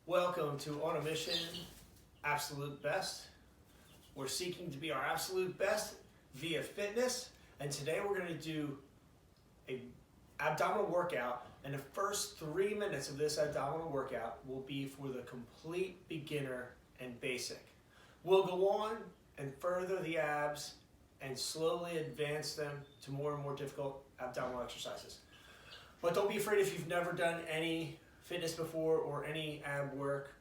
Welcome to On a Mission, Absolute Best. We're seeking to be our absolute best via fitness, and today we're going to do a abdominal workout, and the first 3 minutes of this abdominal workout will be for the complete beginner and basic. We'll go on and further the abs and slowly advance them to more and more difficult abdominal exercises. But don't be afraid if you've never done any fitness before or any ab work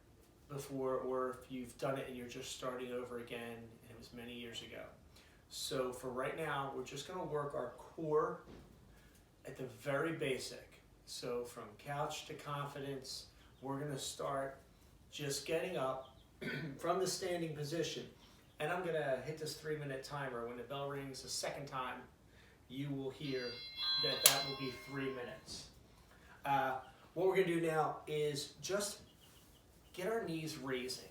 before, or if you've done it and you're just starting over again and it was many years ago. So for right now, we're just going to work our core at the very basic. So from couch to confidence, we're going to start just getting up from the standing position. And I'm going to hit this 3-minute timer. When the bell rings the second time, you will hear that will be 3 minutes. What we're going to do now is just get our knees raising.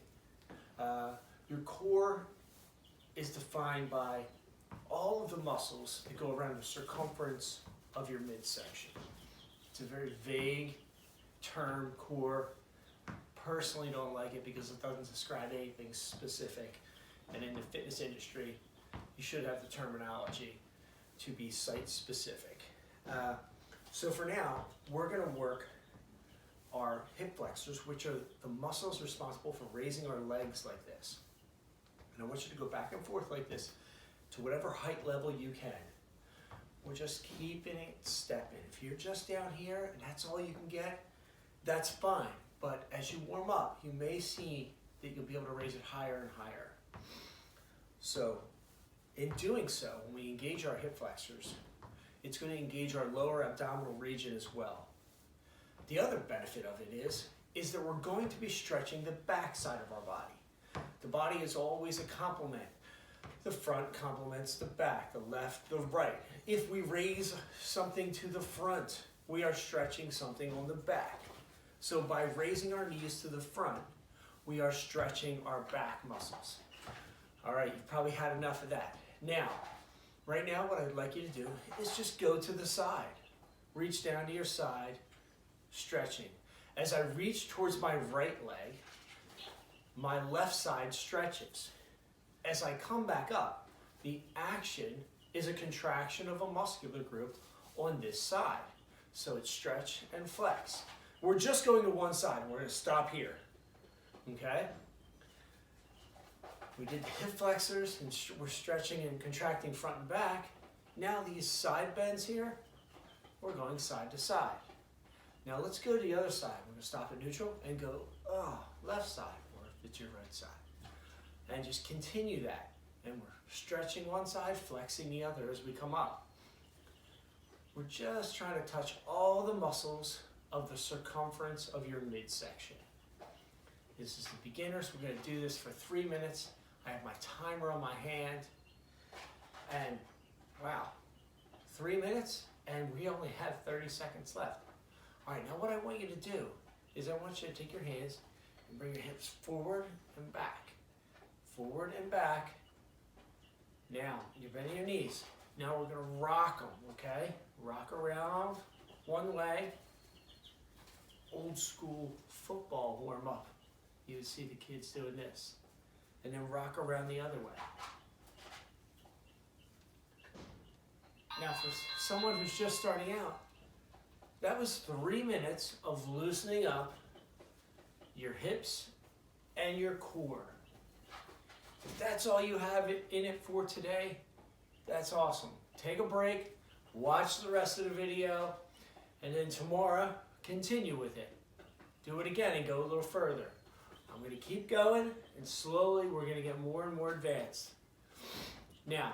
Your core is defined by all of the muscles that go around the circumference of your midsection. It's a very vague term, core. Personally don't like it because it doesn't describe anything specific. And in the fitness industry, you should have the terminology to be site specific. So for now, we're going to work our hip flexors, which are the muscles responsible for raising our legs like this. And I want you to go back and forth like this to whatever height level you can. We're just keeping it stepping. If you're just down here and that's all you can get, that's fine. But as you warm up, you may see that you'll be able to raise it higher and higher. So in doing so, when we engage our hip flexors, it's going to engage our lower abdominal region as well. The other benefit of it is that we're going to be stretching the back side of our body. The body is always a complement. The front complements the back, the left, the right. If we raise something to the front, we are stretching something on the back. So by raising our knees to the front, we are stretching our back muscles. All right, you've probably had enough of that. Now, right now what I'd like you to do is just go to the side. Reach down to your side, stretching. As I reach towards my right leg, my left side stretches. As I come back up, the action is a contraction of a muscular group on this side. So it's stretch and flex. We're just going to one side. We're going to stop here. Okay? We did the hip flexors, and we're stretching and contracting front and back. Now these side bends here, we're going side to side. Now let's go to the other side. We're going to stop at neutral and go left side, or if it's your right side. And just continue that. And we're stretching one side, flexing the other as we come up. We're just trying to touch all the muscles of the circumference of your midsection. This is the beginners. We're going to do this for 3 minutes. I have my timer on my hand. And wow, 3 minutes, and we only have 30 seconds left. All right, now what I want you to do is I want you to take your hands and bring your hips forward and back. Forward and back. Now, you're bending your knees. Now we're going to rock them, okay? Rock around one leg. Old school football warm up. You would see the kids doing this. And then rock around the other way. Now for someone who's just starting out, that was 3 minutes of loosening up your hips and your core. If that's all you have in it for today, that's awesome. Take a break, watch the rest of the video, and then tomorrow, continue with it. Do it again and go a little further. I'm going to keep going, and slowly we're going to get more and more advanced. Now,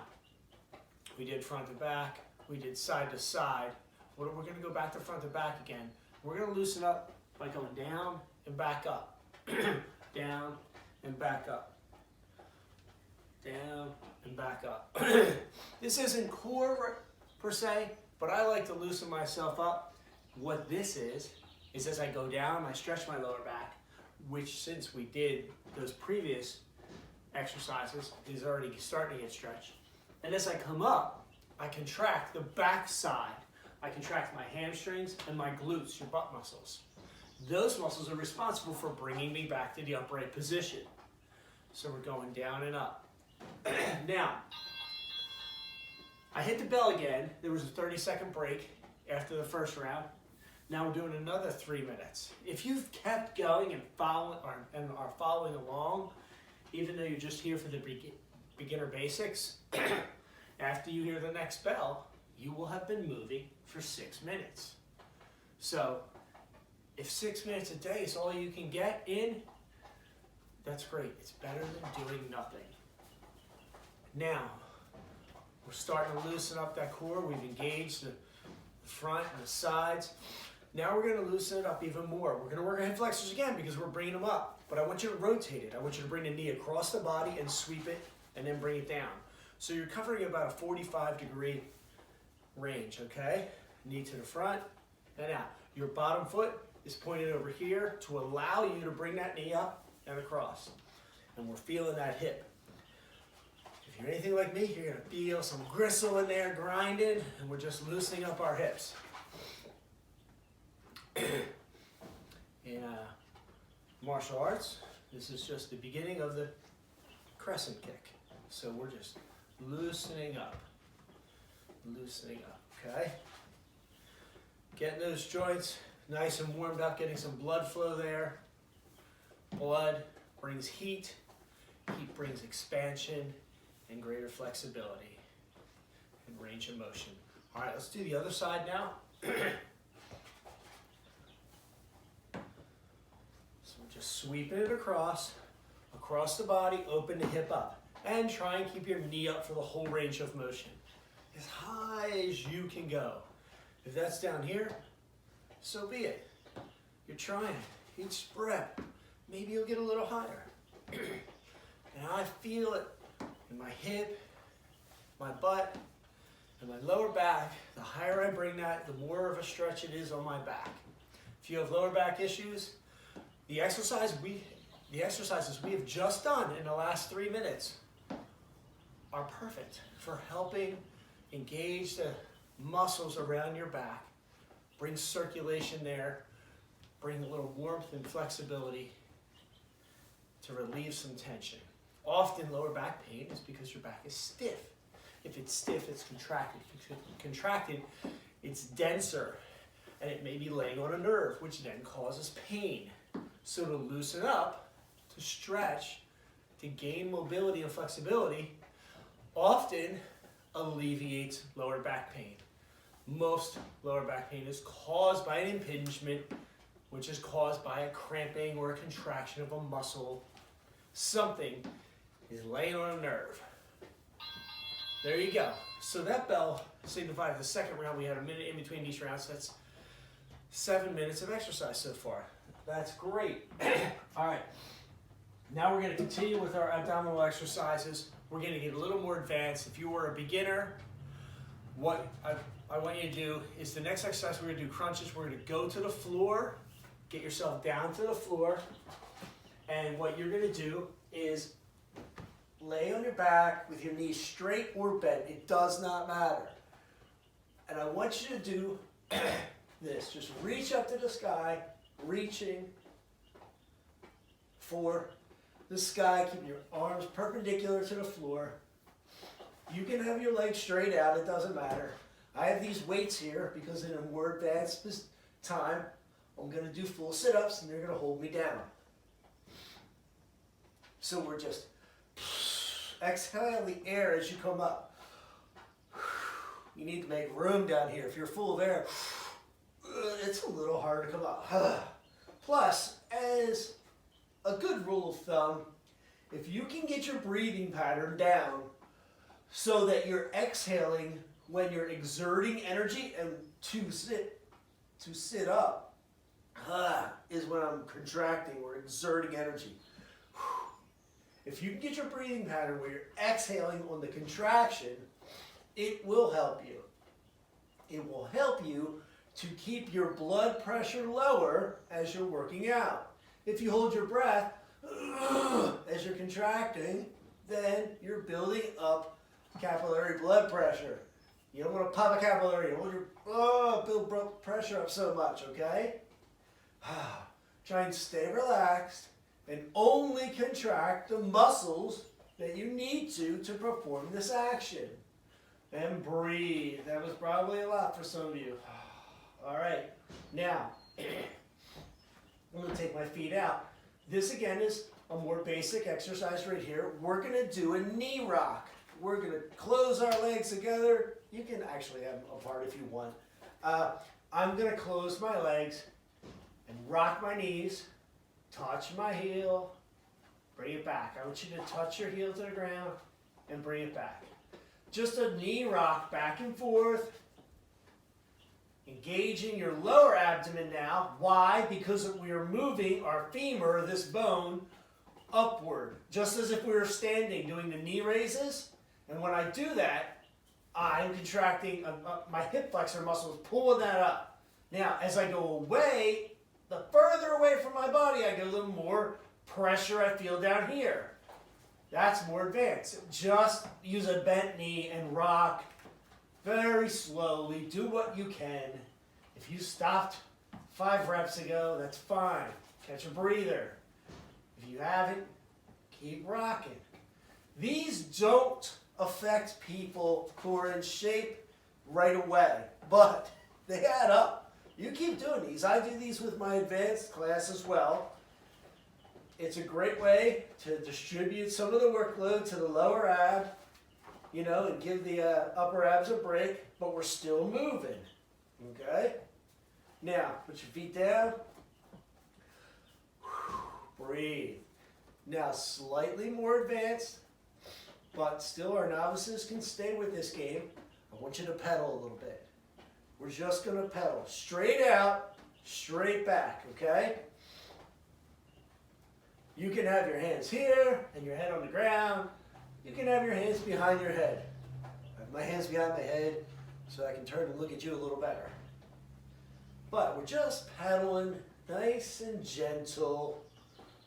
we did front to back, we did side to side. We're going to go back to front to back again. We're going to loosen up by going down and back up. Down and back up. Down and back up. This isn't core per se, but I like to loosen myself up. What this is as I go down, I stretch my lower back, which since we did those previous exercises is already starting to get stretched. And as I come up, I contract the back side. I contract my hamstrings and my glutes, your butt muscles. Those muscles are responsible for bringing me back to the upright position. So we're going down and up. Now, I hit the bell again. There was a 30-second break after the first round. Now we're doing another 3 minutes. If you've kept going and are following along, even though you're just here for the beginner basics, after you hear the next bell, you will have been moving for 6 minutes. So if 6 minutes a day is all you can get in, that's great. It's better than doing nothing. Now, we're starting to loosen up that core. We've engaged the front and the sides. Now we're going to loosen it up even more. We're going to work on hip flexors again because we're bringing them up. But I want you to rotate it. I want you to bring the knee across the body and sweep it and then bring it down. So you're covering about a 45-degree range, okay? Knee to the front and out. Your bottom foot is pointed over here to allow you to bring that knee up and across. And we're feeling that hip. If you're anything like me, you're going to feel some gristle in there grinding, and we're just loosening up our hips. In martial arts, this is just the beginning of the crescent kick. So we're just loosening up, okay? Getting those joints nice and warmed up, getting some blood flow there. Blood brings heat, heat brings expansion and greater flexibility and range of motion. All right, let's do the other side now. Just sweeping it across the body, open the hip up. And try and keep your knee up for the whole range of motion. As high as you can go. If that's down here, so be it. You're trying. Each rep, maybe you'll get a little higher. And I feel it in my hip, my butt, and my lower back. The higher I bring that, the more of a stretch it is on my back. If you have lower back issues, the exercises we have just done in the last 3 minutes are perfect for helping engage the muscles around your back, bring circulation there, bring a little warmth and flexibility to relieve some tension. Often lower back pain is because your back is stiff. If it's stiff, it's contracted. If it's contracted, it's denser, and it may be laying on a nerve, which then causes pain. So to loosen up, to stretch, to gain mobility and flexibility, often alleviates lower back pain. Most lower back pain is caused by an impingement, which is caused by a cramping or a contraction of a muscle. Something is laying on a nerve. There you go. So that bell signified the second round. We had a minute in between each round, so that's 7 minutes of exercise so far. That's great. All right. Now we're going to continue with our abdominal exercises. We're going to get a little more advanced. If you were a beginner, what I want you to do is the next exercise we're going to do crunches. We're going to go to the floor, get yourself down to the floor, and what you're going to do is lay on your back with your knees straight or bent. It does not matter. And I want you to do this. Just reach up to the sky, reaching for the sky. Keep your arms perpendicular to the floor. You can have your legs straight out. It doesn't matter. I have these weights here because in a more advanced time, I'm going to do full sit-ups and they're going to hold me down. So we're just exhale the air as you come up. You need to make room down here. If you're full of air, it's a little hard to come up. Plus, as a good rule of thumb, if you can get your breathing pattern down so that you're exhaling when you're exerting energy, and to sit up is when I'm contracting or exerting energy. If you can get your breathing pattern where you're exhaling on the contraction, it will help you. It will help you to keep your blood pressure lower as you're working out. If you hold your breath as you're contracting, then you're building up capillary blood pressure. You don't want to pop a capillary. You don't want your build pressure up so much, okay? Try and stay relaxed and only contract the muscles that you need to perform this action. And breathe. That was probably a lot for some of you. All right. Now, I'm going to take my feet out. This again is a more basic exercise right here. We're going to do a knee rock. We're going to close our legs together. You can actually have them apart if you want. I'm going to close my legs and rock my knees, touch my heel, bring it back. I want you to touch your heel to the ground and bring it back. Just a knee rock back and forth. Engaging your lower abdomen now. Why? Because we are moving our femur, this bone, upward. Just as if we were standing doing the knee raises. And when I do that, I'm contracting my hip flexor muscles, pulling that up. Now, as I go away, the further away from my body I go, the more pressure I feel down here. That's more advanced. Just use a bent knee and rock very slowly. Do what you can. If you stopped 5 reps ago, that's fine. Catch a breather. If you haven't, keep rocking. These don't affect people who are in shape right away, but they add up. You keep doing these. I do these with my advanced class as well. It's a great way to distribute some of the workload to the lower ab, and give the upper abs a break, but we're still moving, okay? Now, put your feet down. Breathe. Now, slightly more advanced, but still our novices can stay with this game. I want you to pedal a little bit. We're just going to pedal straight out, straight back, okay? You can have your hands here and your head on the ground. You can have your hands behind your head. I have my hands behind my head so I can turn and look at you a little better. But we're just pedaling nice and gentle.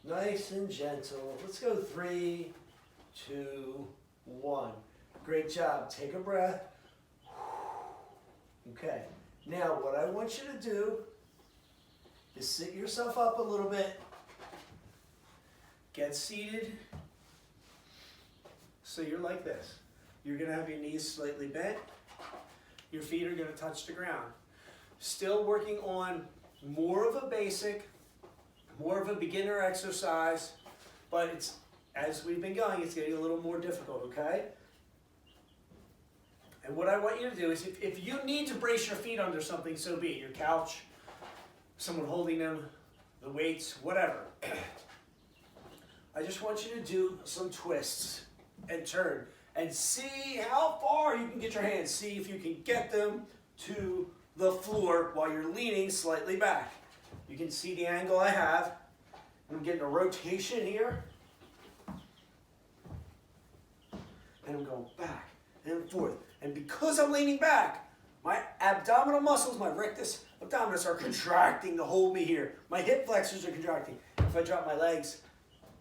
Nice and gentle. Let's go 3, 2, 1. Great job. Take a breath. Okay. Now what I want you to do is sit yourself up a little bit. Get seated. So you're like this. You're going to have your knees slightly bent. Your feet are going to touch the ground. Still working on more of a basic, more of a beginner exercise, but it's, as we've been going, it's getting a little more difficult, okay? And what I want you to do is, if you need to brace your feet under something, so be it. Your couch, someone holding them, the weights, whatever. I just want you to do some twists and turn and see how far you can get your hands. See if you can get them to the floor while you're leaning slightly back. You can see the angle I have. I'm getting a rotation here. And I'm going back and forth. And because I'm leaning back, my abdominal muscles, my rectus abdominis are contracting to hold me here. My hip flexors are contracting. If I drop my legs,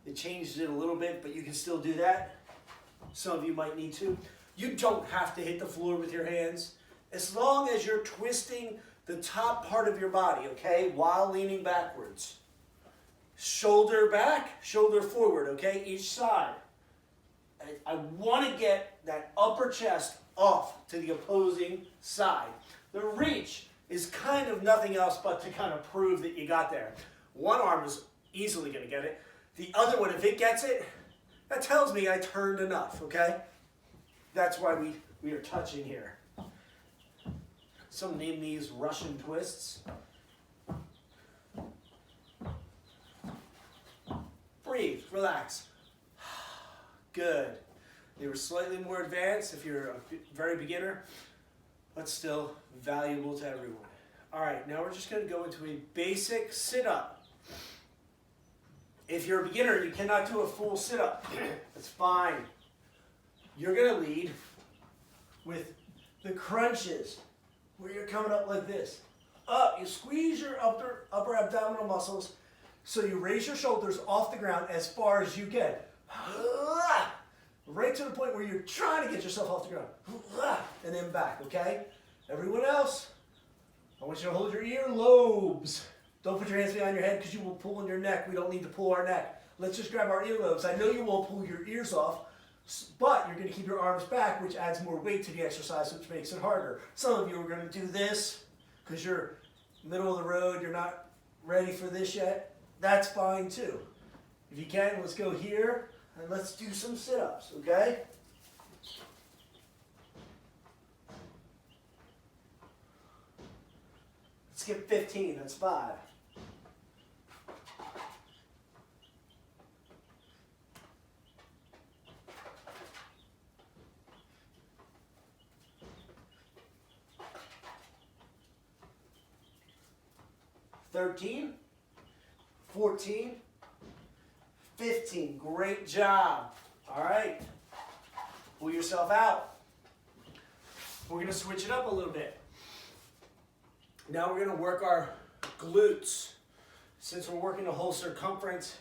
it changes it a little bit, but you can still do that. Some of you might need to. You don't have to hit the floor with your hands, as long as you're twisting the top part of your body, okay, while leaning backwards. Shoulder back, shoulder forward, okay, each side. I want to get that upper chest off to the opposing side. The reach is kind of nothing else but to kind of prove that you got there. One arm is easily going to get it. The other one, if it gets it, that tells me I turned enough, okay? That's why we are touching here. Some name these Russian twists. Breathe, relax. Good. They were slightly more advanced if you're a very beginner, but still valuable to everyone. All right, now we're just going to go into a basic sit-up. If you're a beginner, you cannot do a full sit-up. That's fine. You're going to lead with the crunches, where you're coming up like this. Up, you squeeze your upper abdominal muscles, so you raise your shoulders off the ground as far as you can. Right to the point where you're trying to get yourself off the ground. And then back, okay? Everyone else, I want you to hold your ear lobes. Don't put your hands behind your head because you will pull in your neck. We don't need to pull our neck. Let's just grab our earlobes. I know you won't pull your ears off, but you're going to keep your arms back, which adds more weight to the exercise, which makes it harder. Some of you are going to do this because you're middle of the road, you're not ready for this yet. That's fine too. If you can, let's go here and let's do some sit-ups, okay? Let's get 15, that's 5. $13, 14, 15. Great job. All right. Pull yourself out. We're going to switch it up a little bit. Now we're going to work our glutes. Since we're working the whole circumference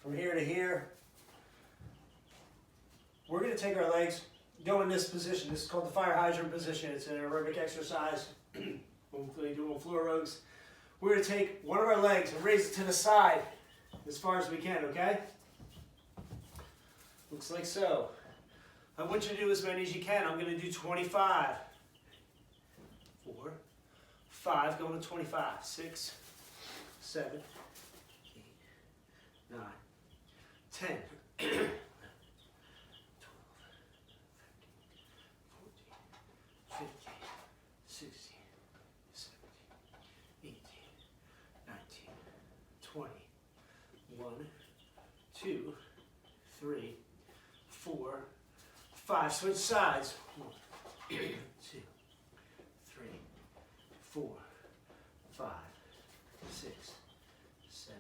from here to here, we're going to take our legs, go in this position. This is called the fire hydrant position. It's an aerobic exercise when we do on floor aerobics. We're going to take one of our legs and raise it to the side as far as we can, okay? Looks like so. I want you to do as many as you can. I'm going to do 25. 4, 5, going to 25. 6, 7, 8, 9, 10, 11, 12, 13, 14, 15, 16, 17, 18, 19, 20. 1, 2, 3, 4, 5. Switch sides. 1, 2, 3, 4, 5, 6, 7,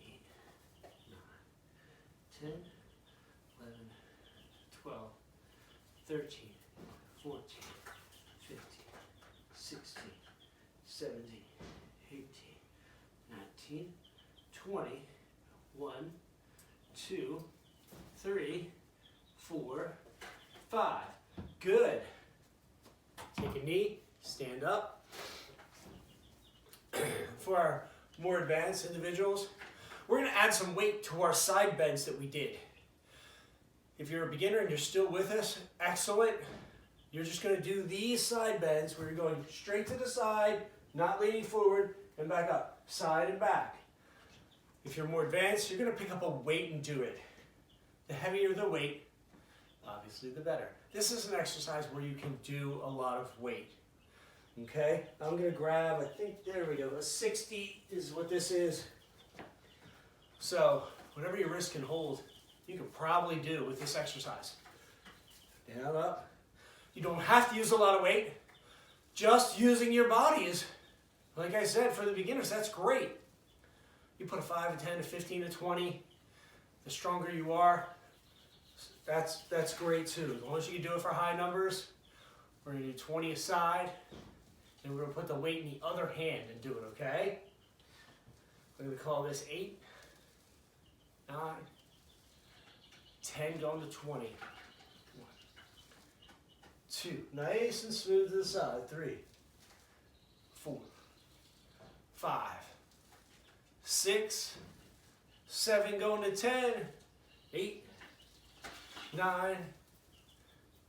8, 9, 10, 11, 12, 13, 14, 15, 16, 17, 18, 19, 20, 1, 2, 3, 4, 5. Good. Take a knee, stand up. For our more advanced individuals, we're going to add some weight to our side bends that we did. If you're a beginner and you're still with us, excellent. You're just going to do these side bends where you're going straight to the side, not leaning forward, and back up, side and back. If you're more advanced, you're going to pick up a weight and do it. The heavier the weight, obviously the better. This is an exercise where you can do a lot of weight. Okay, I'm going to grab, I think, there we go, a 60 is what this is. So, whatever your wrist can hold, you can probably do with this exercise. Down, up. You don't have to use a lot of weight. Just using your body is, like I said, for the beginners, that's great. You put a 5, a 10, a 15, a 20. The stronger you are, that's great too. As long as you can do it for high numbers, we're going to do 20 a side. And we're going to put the weight in the other hand and do it, okay? We're going to call this 8, 9, 10, going to 20. 1, 2, nice and smooth to the side. 3, 4, 5, 6, 7, going to 10, 8, 9,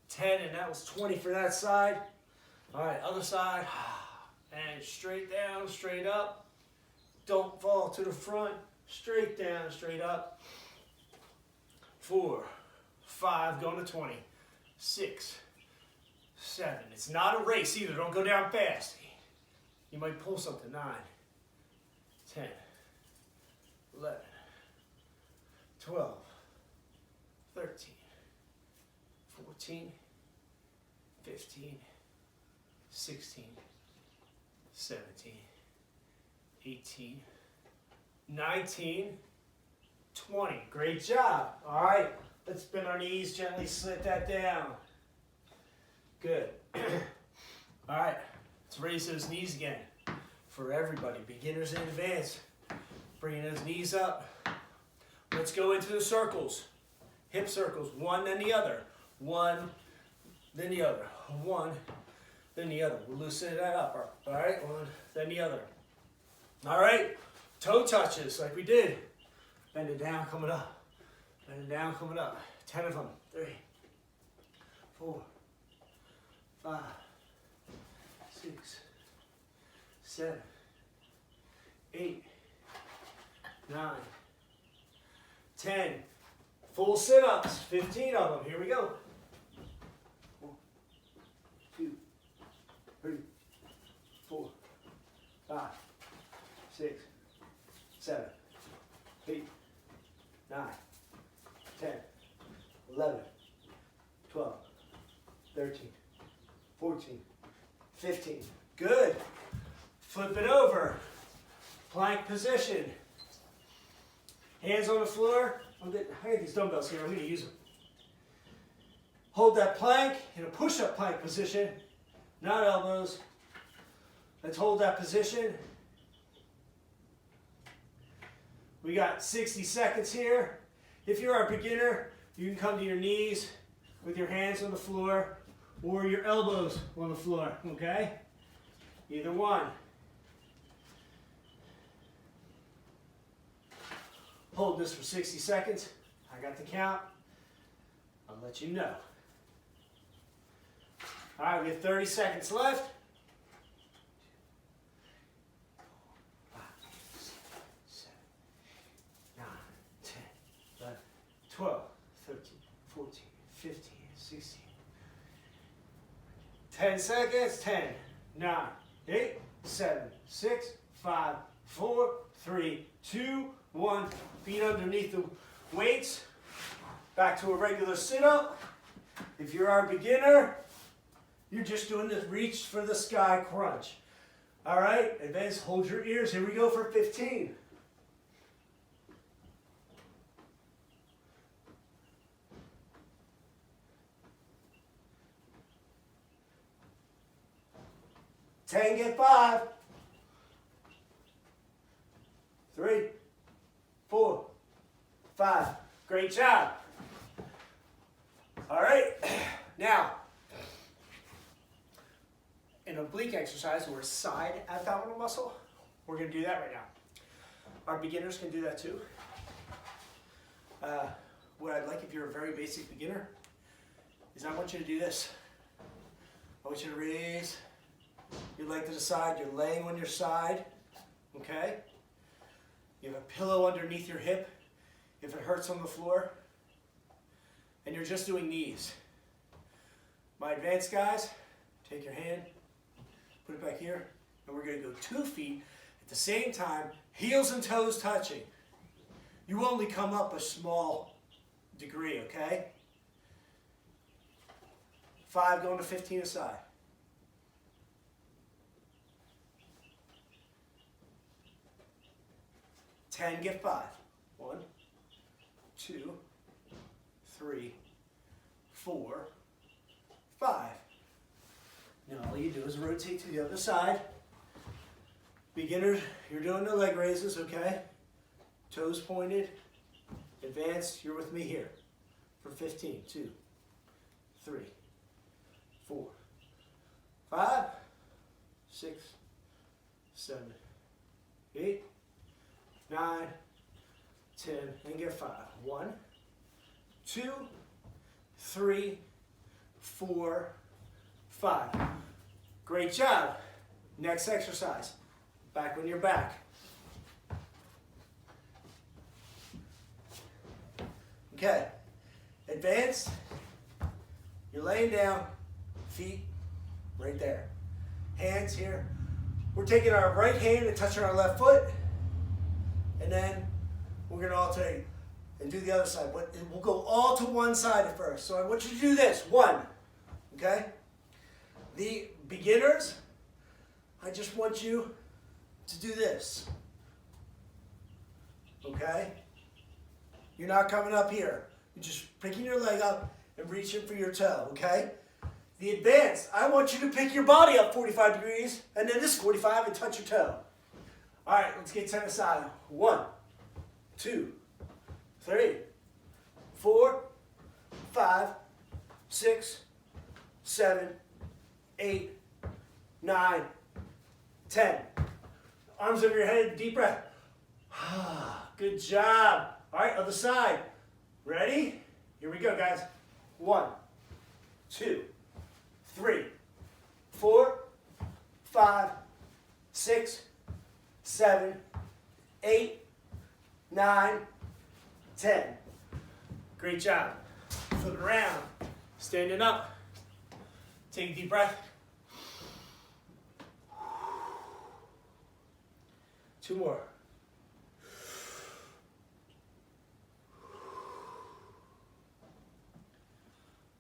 10, and that was 20 for that side. All right, other side, and straight down, straight up. Don't fall to the front, straight down, straight up. 4, 5, going to 20. 6, 7. It's not a race either. Don't go down fast. You might pull something. 9, 10, 11, 12, 13, 14, 15, 16, 17, 18, 19, 20. Great job. All right, let's bend our knees, gently slit that down. Good. All right, let's raise those knees again for everybody, beginners and advanced. Bringing those knees up. Let's go into the circles. Hip circles, one then the other. One, then the other. One, then the other. We'll loosen that up. All right, one, then the other. All right, toe touches like we did. Bend it down, coming up. Bend it down, coming up. 10 of them. 3, 4, 5, 6, 7, 8, 9, 10. Full sit-ups, 15 of them. Here we go. 1, 2, 3, 4, 5, 6, 7, 8, 9, 10, 11, 12, 13, 14, 15. Good. Flip it over. Plank position. Hands on the floor. I got these dumbbells here. I'm going to use them. Hold that plank in a push-up plank position. Not elbows. Let's hold that position. We got 60 seconds here. If you're a beginner, you can come to your knees with your hands on the floor or your elbows on the floor, okay? Either one. Hold this for 60 seconds. I got the count. I'll let you know. All right, we have 30 seconds left. 5, 6, 7, 9, 10, 11, 12, 13, 14, 15, 16. 10 seconds. 10, 9, 8, 7, 6, 5, 4, 3, 2, 1. Feet underneath the weights. Back to a regular sit-up. If you're our beginner, you're just doing this reach for the sky crunch. All right, advance, hold your ears. Here we go for 15. Get 5. 3, 4, 5. Great job. All right, now, an oblique exercise or side abdominal muscle, we're going to do that right now. Our beginners can do that too. What I'd like, if you're a very basic beginner, is I want you to do this. I want you to raise your leg to the side. You're laying on your side, okay? You have a pillow underneath your hip if it hurts on the floor. And you're just doing knees. My advanced guys, take your hand, put it back here, and we're going to go 2 feet at the same time, heels and toes touching. You only come up a small degree, okay? 5 going to 15 aside. 10, get 5. 1, 2, 3, 4, 5. Now all you do is rotate to the other side. Beginners, you're doing the leg raises, okay? Toes pointed. Advanced, you're with me here for 15. 2, 3, 4, 5, 6, 7, 8, 9, 10, and get 5. 1, 2, 3, 4, 5. Great job. Next exercise. Back on your back. Okay. Advance. You're laying down. Feet right there. Hands here. We're taking our right hand and touching our left foot. And then we're going to alternate and do the other side. We'll go all to one side at first. So I want you to do this. 1. Okay? The beginners, I just want you to do this. Okay? You're not coming up here. You're just picking your leg up and reaching for your toe. Okay? The advanced, I want you to pick your body up 45 degrees and then this 45 and touch your toe. All right, let's get 10 aside. 1, 2, 3, 4, 5, 6, 7, 8, 9, 10. Arms over your head, deep breath. Good job. All right, other side. Ready? Here we go, guys. 1, 2, 3, 4, 5, 6, 7, 8, 9, 10. Great job. Flip it around. Standing up. Take a deep breath. 2 more.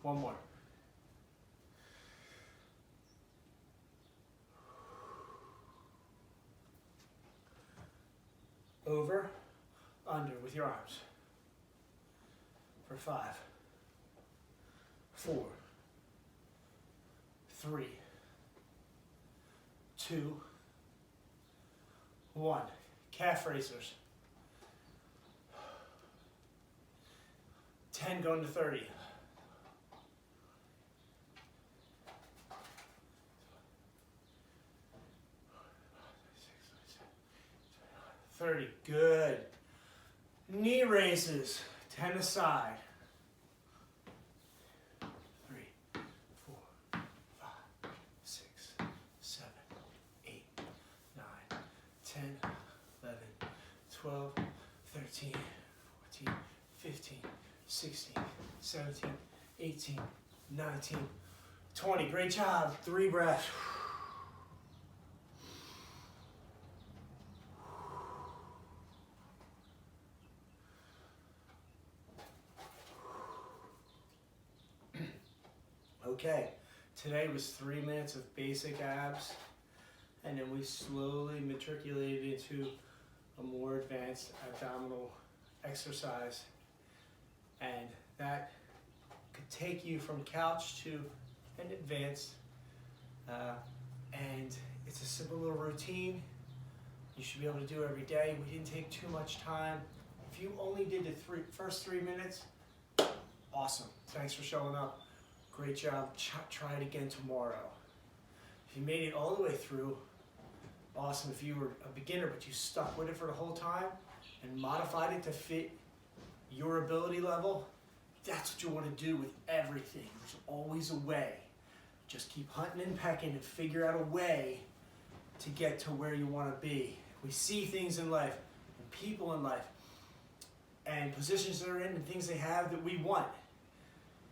One more. Over, under with your arms. For 5, 4, 3, 2, 1. Calf raisers. 10 going to 30. 30. Good. Knee raises. 10 aside. 3, 4, 5, 6, 7, 8, 9, 10, 11, 12, 13, 14, 15, 16, 17, 18, 19, 20. Great job. 3 breaths. Okay, today was 3 minutes of basic abs, and then we slowly matriculated into a more advanced abdominal exercise, and that could take you from couch to an advanced, and it's a simple little routine you should be able to do every day. We didn't take too much time. If you only did the first 3 minutes, awesome. Thanks for showing up. Great job. Try it again tomorrow. If you made it all the way through, awesome. If you were a beginner but you stuck with it for the whole time and modified it to fit your ability level, that's what you want to do with everything. There's always a way. Just keep hunting and pecking and figure out a way to get to where you want to be. We see things in life and people in life and positions they're in and things they have that we want,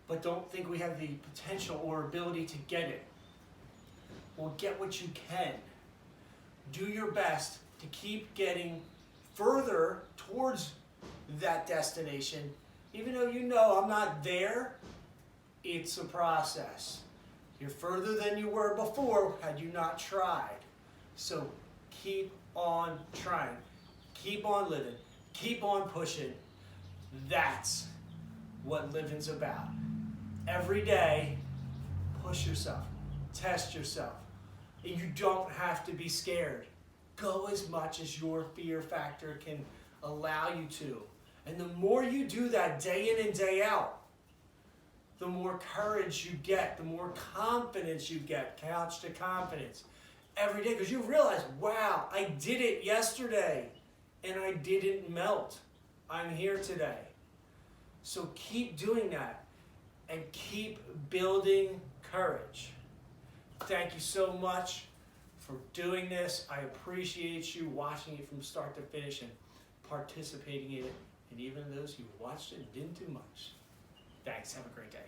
but don't think we have the potential or ability to get it. Well, get what you can. Do your best to keep getting further towards that destination. Even though you know I'm not there, it's a process. You're further than you were before had you not tried. So keep on trying. Keep on living. Keep on pushing. That's what living's about. Every day, push yourself, test yourself. And you don't have to be scared. Go as much as your fear factor can allow you to. And the more you do that day in and day out, the more courage you get, the more confidence you get, couch to confidence, every day. Because you realize, wow, I did it yesterday and I didn't melt. I'm here today. So keep doing that. And keep building courage. Thank you so much for doing this. I appreciate you watching it from start to finish and participating in it. And even those who watched it and didn't do much. Thanks. Have a great day.